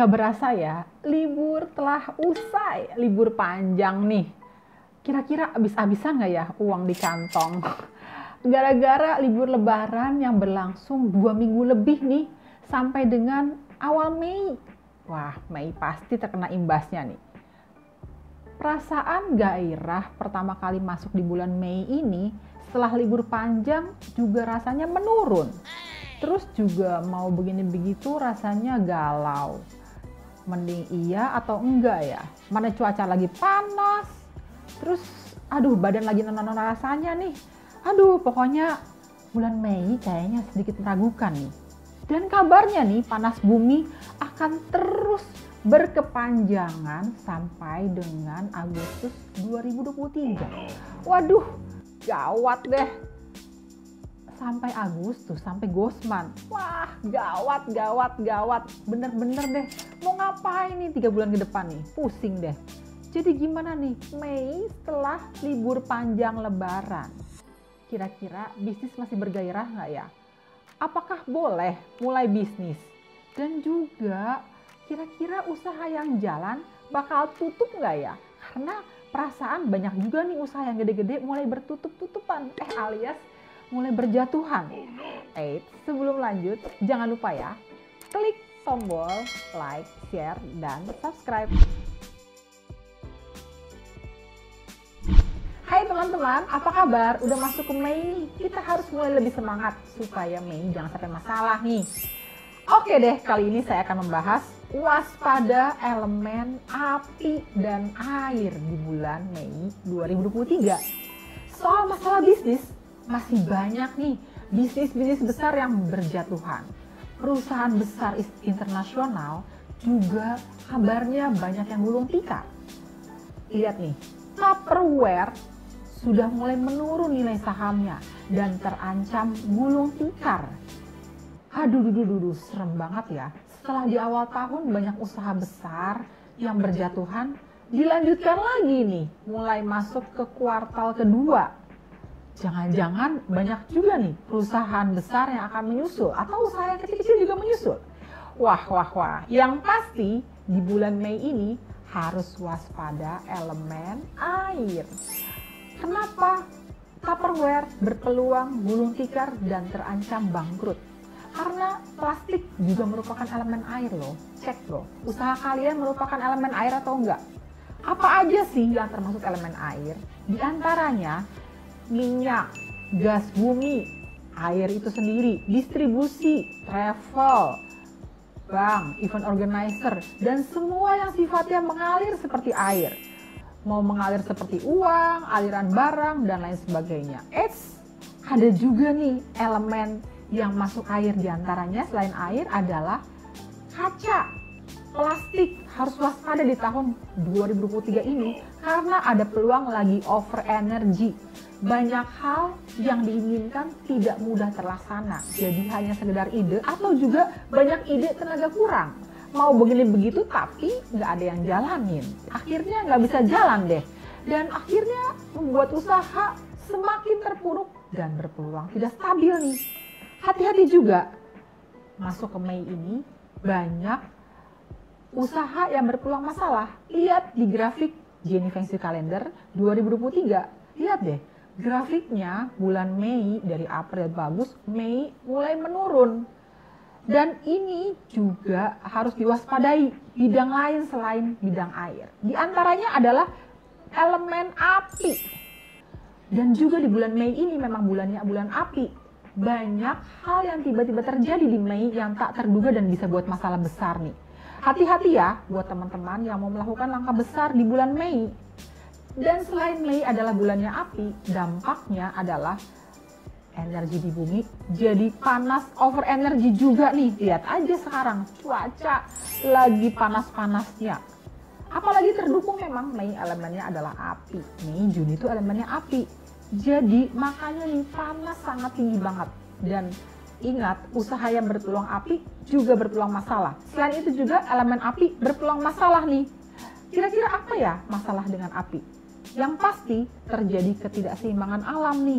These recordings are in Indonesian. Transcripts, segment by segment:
Nggak berasa ya, libur telah usai, libur panjang nih. Kira-kira habis-habisan nggak ya uang di kantong? Gara-gara libur lebaran yang berlangsung 2 minggu lebih nih, sampai dengan awal Mei. Wah, Mei pasti terkena imbasnya nih. Perasaan gairah pertama kali masuk di bulan Mei ini, setelah libur panjang juga rasanya menurun. Terus juga mau begini begitu rasanya galau. Mending iya atau enggak ya? Mana cuaca lagi panas, terus aduh badan lagi nono rasanya nih. Aduh pokoknya bulan Mei kayaknya sedikit meragukan nih. Dan kabarnya nih panas bumi akan terus berkepanjangan sampai dengan Agustus 2023. Waduh gawat deh. Sampai Agustus, sampai Gosman. Wah, gawat. Bener-bener deh. Mau ngapain nih 3 bulan ke depan nih? Pusing deh. Jadi gimana nih Mei setelah libur panjang lebaran? Kira-kira bisnis masih bergairah nggak ya? Apakah boleh mulai bisnis? Dan juga kira-kira usaha yang jalan bakal tutup nggak ya? Karena perasaan banyak juga nih usaha yang gede-gede mulai bertutup-tutupan. Alias mulai berjatuhan. Sebelum lanjut, jangan lupa ya, klik tombol like, share, dan subscribe. Hai teman-teman, apa kabar? Udah masuk ke Mei nih, kita harus mulai lebih semangat supaya Mei jangan sampai masalah nih. Oke deh, kali ini saya akan membahas waspada elemen api dan air di bulan Mei 2023. Soal masalah bisnis, masih banyak nih bisnis-bisnis besar yang berjatuhan. Perusahaan besar internasional juga kabarnya banyak yang gulung tikar. Lihat nih, Tupperware sudah mulai menurun nilai sahamnya dan terancam gulung tikar. Aduh, serem banget ya. Setelah di awal tahun banyak usaha besar yang berjatuhan, dilanjutkan lagi nih, mulai masuk ke kuartal kedua. Jangan-jangan banyak juga nih perusahaan besar yang akan menyusul atau usaha yang kecil-kecil juga menyusul. Wah. Yang pasti di bulan Mei ini harus waspada elemen air. Kenapa? Tupperware berpeluang gulung tikar dan terancam bangkrut. Karena plastik juga merupakan elemen air loh. Cek loh, usaha kalian merupakan elemen air atau enggak? Apa aja sih yang termasuk elemen air? Di antaranya minyak, gas bumi, air itu sendiri, distribusi, travel, bank, event organizer, dan semua yang sifatnya mengalir seperti air. Mau mengalir seperti uang, aliran barang, dan lain sebagainya. Ada juga nih elemen yang masuk air, diantaranya selain air adalah kaca. Plastik harus waspada di tahun 2023 ini karena ada peluang lagi over energy. Banyak hal yang diinginkan tidak mudah terlaksana, jadi hanya sekedar ide atau juga banyak ide tenaga kurang. Mau begini begitu tapi nggak ada yang jalanin, akhirnya nggak bisa jalan deh. Dan akhirnya membuat usaha semakin terpuruk dan berpeluang tidak stabil nih. Hati-hati juga, masuk ke Mei ini banyak usaha yang berpeluang masalah. Lihat di grafik Jenny Feng Shui Calendar 2023, lihat deh. Grafiknya bulan Mei dari April bagus, Mei mulai menurun. Dan ini juga harus diwaspadai bidang lain selain bidang air. Di antaranya adalah elemen api. Dan juga di bulan Mei ini memang bulannya bulan api. Banyak hal yang tiba-tiba terjadi di Mei yang tak terduga dan bisa buat masalah besar nih. Hati-hati ya buat teman-teman yang mau melakukan langkah besar di bulan Mei. Dan selain Mei adalah bulannya api, dampaknya adalah energi di bumi jadi panas, over energi juga nih. Lihat aja sekarang cuaca lagi panas-panasnya. Apalagi terdukung memang Mei elemennya adalah api. Mei, Juni itu elemennya api. Jadi makanya nih panas sangat tinggi banget. Dan ingat, usaha yang berpeluang api juga berpeluang masalah. Selain itu juga elemen api berpeluang masalah nih. Kira-kira apa ya masalah dengan api? Yang pasti terjadi ketidakseimbangan alam nih.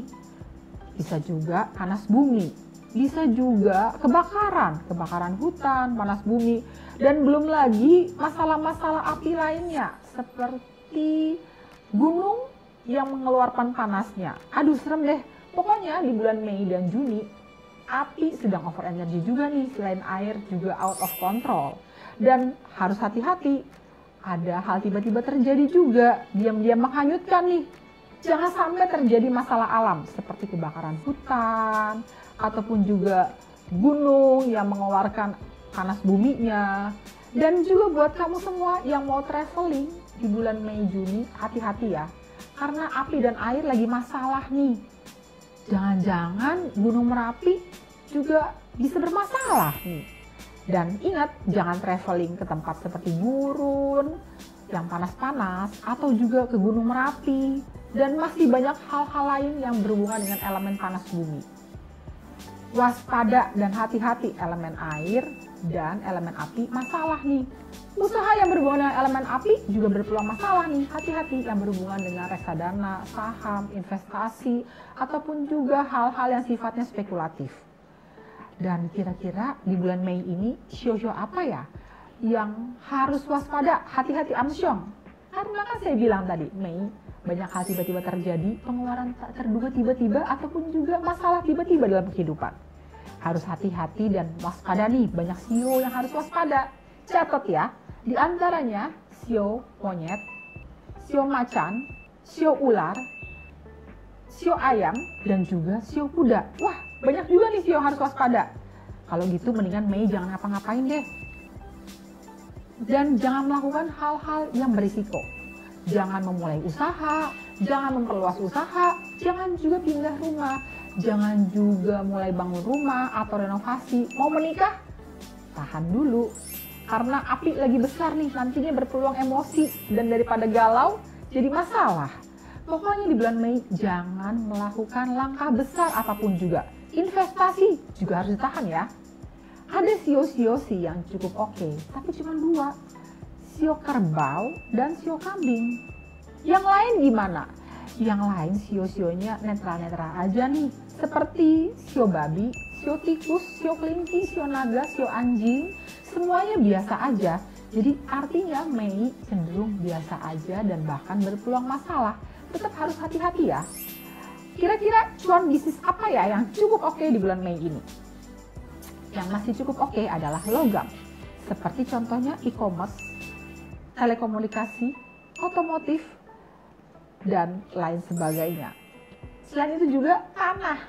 Bisa juga panas bumi. bisa juga kebakaran hutan, panas bumi, dan belum lagi masalah-masalah api lainnya seperti gunung yang mengeluarkan panasnya. Aduh, serem deh. Pokoknya di bulan Mei dan Juni, api sedang over energy juga nih, selain air juga out of control. Dan harus hati-hati, ada hal tiba-tiba terjadi juga, diam-diam menghanyutkan nih. Jangan sampai terjadi masalah alam seperti kebakaran hutan, ataupun juga gunung yang mengeluarkan panas buminya. Dan juga buat kamu semua yang mau traveling di bulan Mei Juni, hati-hati ya. Karena api dan air lagi masalah nih. Jangan-jangan Gunung Merapi juga bisa bermasalah nih. Dan ingat, jangan traveling ke tempat seperti gurun yang panas-panas atau juga ke Gunung Merapi. Dan masih banyak hal-hal lain yang berhubungan dengan elemen panas bumi. Waspada dan hati-hati elemen air dan elemen api masalah nih. Usaha yang berhubungan dengan elemen api juga berpeluang masalah nih. Hati-hati yang berhubungan dengan reksadana, saham, investasi, ataupun juga hal-hal yang sifatnya spekulatif. Dan kira-kira di bulan Mei ini sio-sio apa ya yang harus waspada? Hati-hati amsyong. Karena kan saya bilang tadi, Mei banyak hal tiba-tiba terjadi, pengeluaran tak terduga tiba-tiba, ataupun juga masalah tiba-tiba dalam kehidupan. Harus hati-hati dan waspada nih, banyak sio yang harus waspada. Catat ya, di antaranya sio monyet, sio macan, sio ular, sio ayam, dan juga sio kuda. Wah, banyak juga nih sio yang harus waspada. Kalau gitu mendingan Mei jangan ngapa-ngapain deh. Dan jangan melakukan hal-hal yang berisiko. Jangan memulai usaha, jangan memperluas usaha, jangan juga pindah rumah, jangan juga mulai bangun rumah atau renovasi. Mau menikah? Tahan dulu, karena api lagi besar nih, nantinya berpeluang emosi dan daripada galau jadi masalah. Pokoknya di bulan Mei jangan melakukan langkah besar apapun juga. Investasi juga harus ditahan ya. Ada sio-sio sih yang cukup oke, tapi cuma 2. Sio kerbau dan sio kambing. Yang lain gimana? Yang lain sio-sionya netral-netral aja nih. Seperti sio babi, sio tikus, sio kelinci, sio naga, sio anjing. Semuanya biasa aja. Jadi artinya Mei cenderung biasa aja dan bahkan berpeluang masalah. Tetap harus hati-hati ya. Kira-kira cuan bisnis apa ya yang cukup oke di bulan Mei ini? Yang masih cukup oke adalah logam. Seperti contohnya e-commerce, telekomunikasi, otomotif, dan lain sebagainya. Selain itu juga tanah,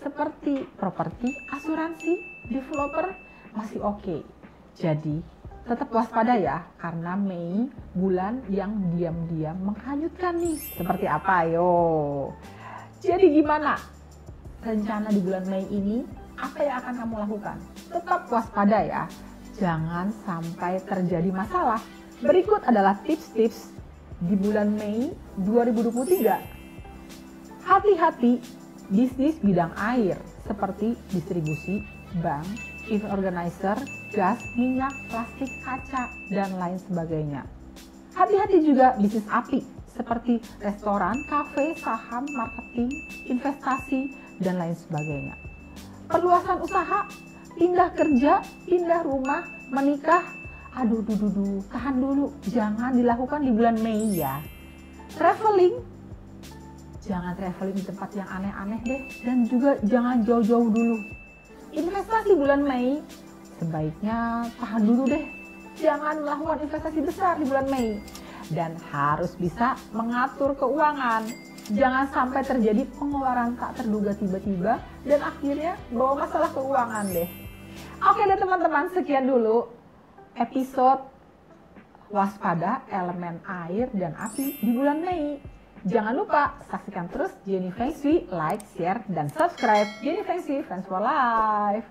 seperti properti, asuransi, developer masih oke. Jadi tetap waspada ya, karena Mei bulan yang diam-diam menghanyutkan nih. Seperti apa yo? Jadi gimana rencana di bulan Mei ini? Apa yang akan kamu lakukan? Tetap waspada ya, jangan sampai terjadi masalah. Berikut adalah tips-tips di bulan Mei 2023. Hati-hati bisnis bidang air seperti distribusi, bank, event organizer, gas, minyak, plastik, kaca, dan lain sebagainya. Hati-hati juga bisnis api seperti restoran, kafe, saham, marketing, investasi, dan lain sebagainya. Perluasan usaha, pindah kerja, pindah rumah, menikah, aduh, tahan dulu, jangan dilakukan di bulan Mei ya. Traveling, jangan traveling di tempat yang aneh-aneh deh, dan juga jangan jauh-jauh dulu. Investasi bulan Mei, sebaiknya tahan dulu deh, jangan melakukan investasi besar di bulan Mei. Dan harus bisa mengatur keuangan. Jangan sampai terjadi pengeluaran tak terduga tiba-tiba dan akhirnya bawa masalah keuangan deh. Oke deh teman-teman, sekian dulu episode waspada elemen air dan api di bulan Mei. Jangan lupa saksikan terus Jenny Feng Shui, like, share, dan subscribe. Jenny Feng Shui, Friends for Life.